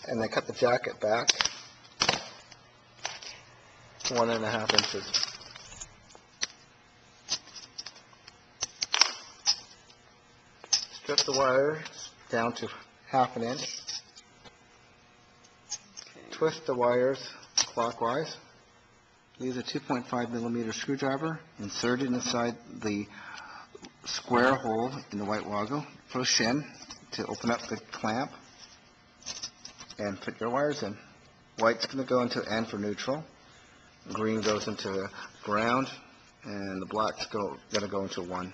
and then cut the jacket back 1.5 inches. Strip the wire down to 1/2 inch. Twist the wires clockwise. Use a 2.5mm screwdriver. Insert it inside the square hole in the white Wago. Push in to open up the clamp and put your wires in. White's going to go into N for neutral. Green goes into ground, and the black's going to go into 1.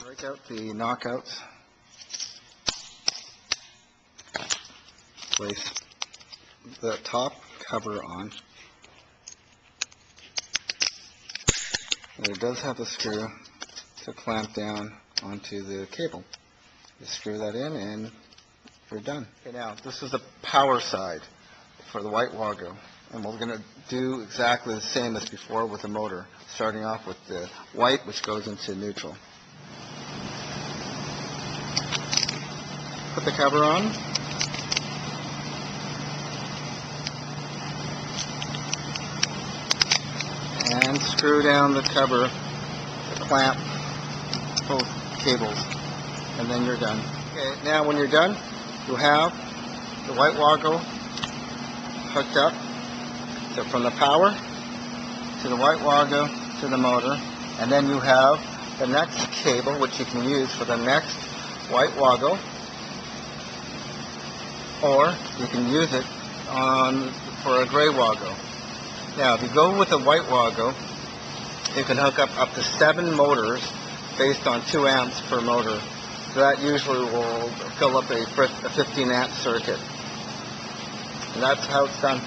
Break out the knockouts. Place the top cover on. And it does have a screw to clamp down onto the cable. You screw that in and you're done. Okay, now this is the power side for the white Wago, and we're going to do exactly the same as before with the motor, starting off with the white, which goes into neutral. Put the cover on. And screw down the cover to clamp both cables, and then you're done. Okay, now when you're done, you have the white Wago hooked up. So from the power to the white Wago to the motor, and then you have the next cable, which you can use for the next white Wago, or you can use it for a gray Wago. Now, if you go with a white Wago, you can hook up to 7 motors based on 2 amps per motor. So that usually will fill up a 15 amp circuit. And that's how it's done.